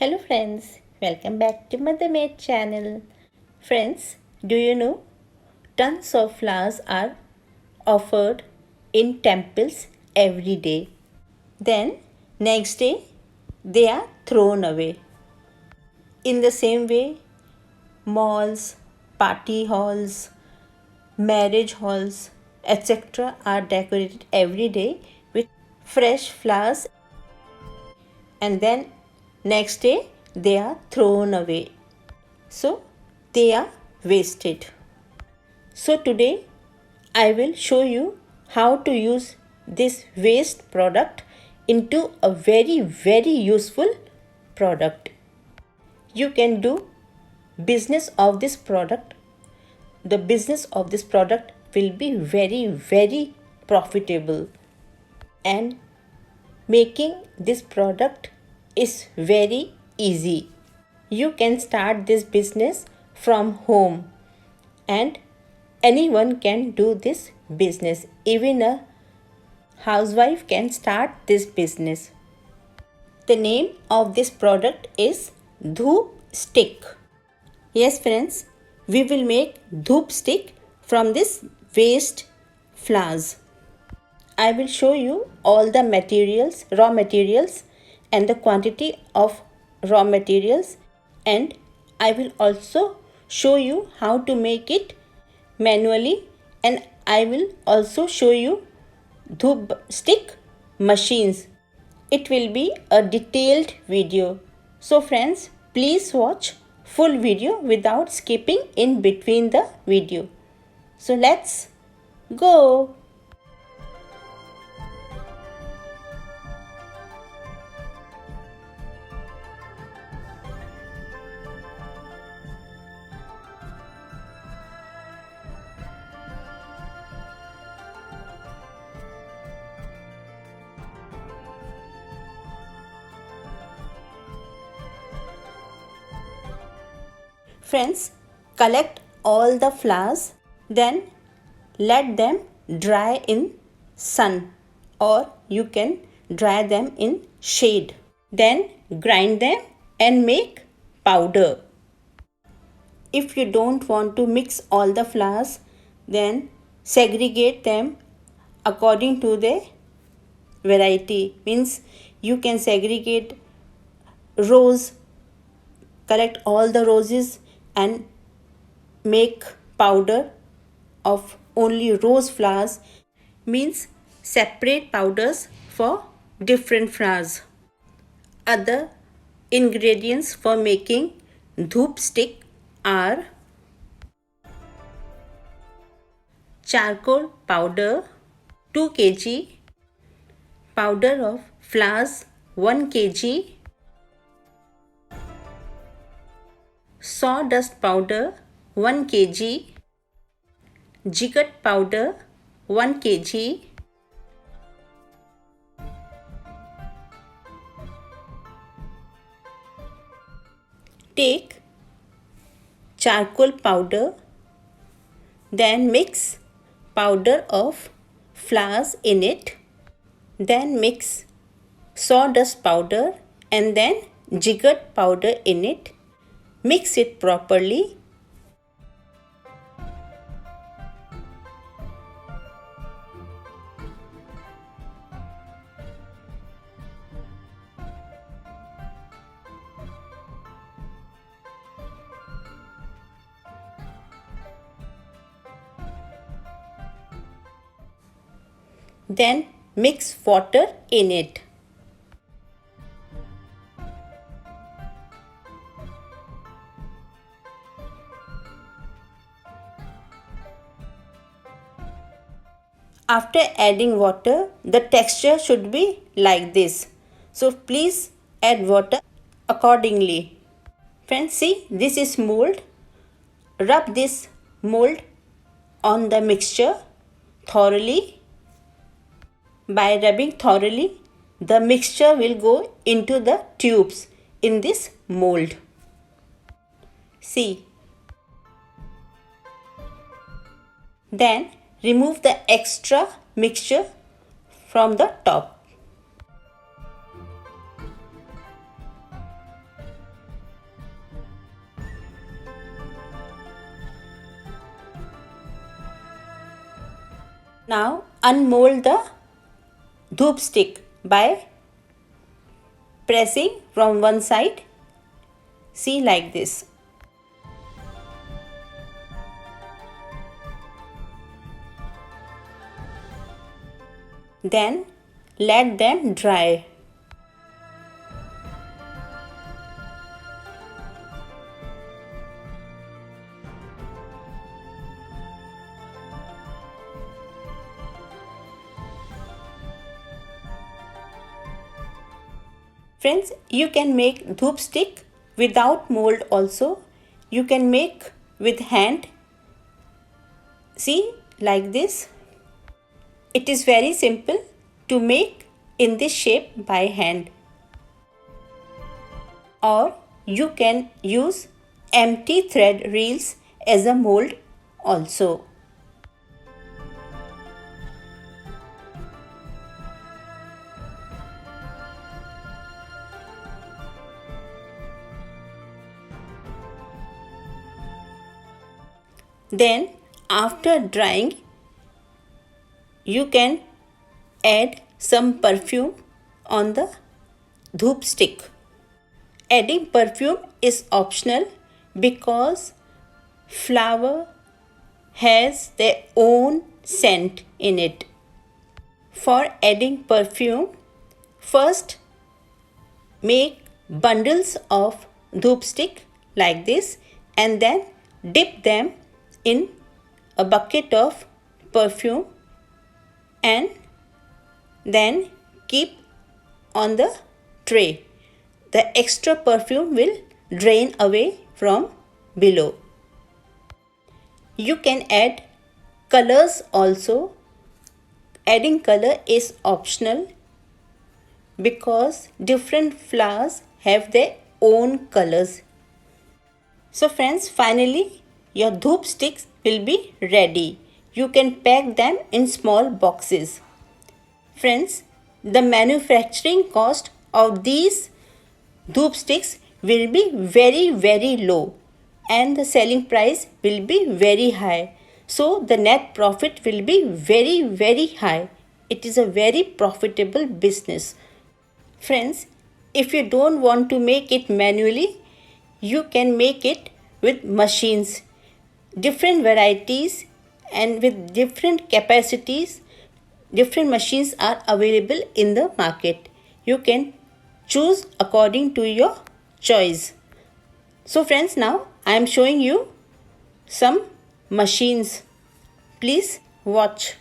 Hello friends, welcome back to Mothermade channel. Friends, do you know tons of flowers are offered in temples every day. Then next day they are thrown away. In the same way, malls, party halls, marriage halls, etc. are decorated every day with fresh flowers and then next day they are thrown away. So they are wasted. So today I will show you how to use this waste product into a very useful product. You can do business of this product. The business of this product will be very profitable, and making this product is very easy. You can start this business from home and anyone can do this business. Even a housewife can start this business. The name of this product is Dhoop stick. Yes friends, we will make Dhoop stick from this waste flowers. I will show you all the materials, raw materials and the quantity of raw materials, and I will also show you how to make it manually, and I will also show you Dhoop stick machines. It will be a detailed video. So friends, please watch full video without skipping in between the video. So let's go. Friends, collect all the flowers, then let them dry in sun, or you can dry them in shade. Then grind them and make powder. If you don't want to mix all the flowers, then segregate them according to their variety. Means you can segregate rose, collect all the roses and make powder of only rose flowers. Means separate powders for different flowers. Other ingredients for making Dhoop stick are charcoal powder 2 kg, powder of flowers 1 kg, sawdust powder 1 kg, jiggered powder 1 kg, take charcoal powder, then mix powder of flowers in it, then mix sawdust powder and then jiggered powder in it. Mix it properly. Then mix water in it. After adding water, the texture should be like this. So please add water accordingly. Friends, see, this is mold. Rub this mold on the mixture thoroughly. By rubbing thoroughly, the mixture will go into the tubes in this mold. See. Then remove the extra mixture from the top. Now unmold the dhoop stick by pressing from one side. See, like this. Then let them dry. Friends, you can make dhoop stick without mold also. You can make with hand. See, like this. It is very simple to make in this shape by hand. Or you can use empty thread reels as a mold also. Then after drying, you can add some perfume on the dhoop stick. Adding perfume is optional because flower has their own scent in it. For adding perfume, first make bundles of dhoop stick like this and then dip them in a bucket of perfume and then keep on the tray. The extra perfume will drain away from below. You can add colors also. Adding color is optional because different flowers have their own colors. So friends, finally your dhoop sticks will be ready. You can pack them in small boxes. Friends, the manufacturing cost of these dhoop sticks will be very low and the selling price will be very high. So the net profit will be very high. It is a very profitable business. Friends, if you don't want to make it manually, you can make it with machines. Different varieties and with different capacities, different machines are available in the market. You can choose according to your choice. So friends, now I am showing you some machines. Please watch.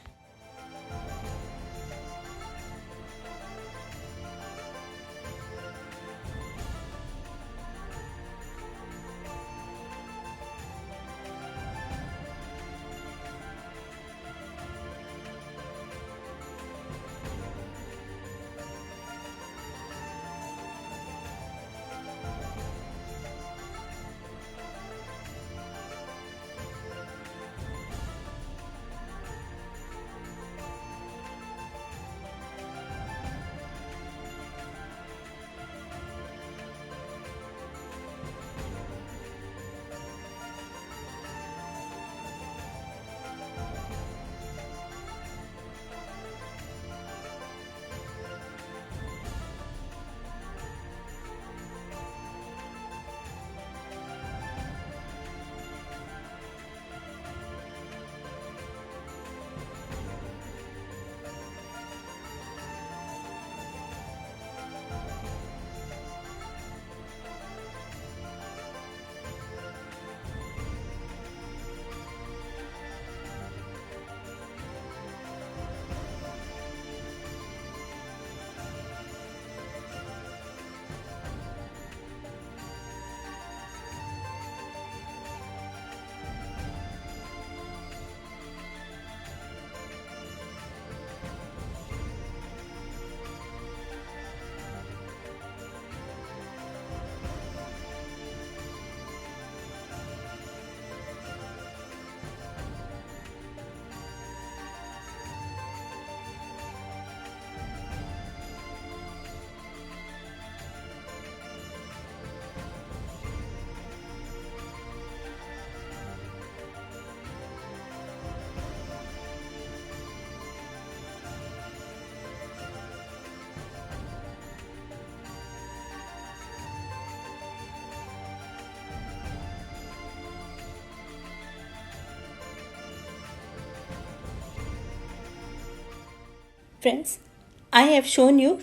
Friends, I have shown you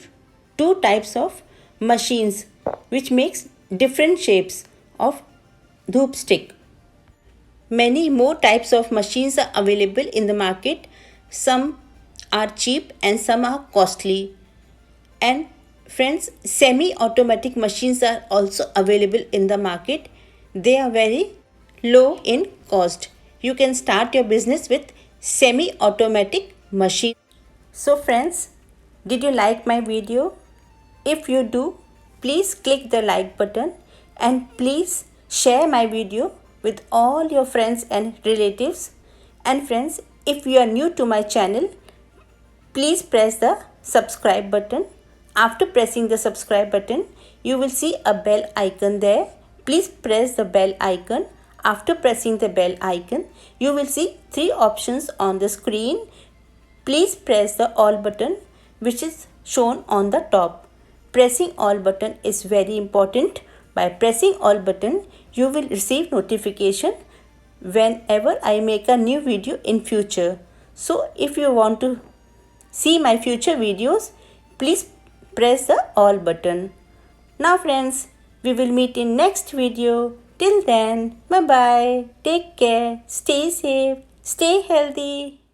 two types of machines which makes different shapes of dhoop stick. Many more types of machines are available in the market. Some are cheap and some are costly. And friends, semi-automatic machines are also available in the market. They are very low in cost. You can start your business with semi-automatic machine. So friends, did you like my video? If you do, please click the like button and please share my video with all your friends and relatives. And friends, if you are new to my channel, please press the subscribe button. After pressing the subscribe button, you will see a bell icon there. Please press the bell icon. After pressing the bell icon, you will see three options on the screen. Please press the all button which is shown on the top. Pressing all button is very important. By pressing all button, you will receive notification whenever I make a new video in future. So if you want to see my future videos, please press the all button. Now friends, we will meet in next video. Till then, bye bye. Take care. Stay safe. Stay healthy.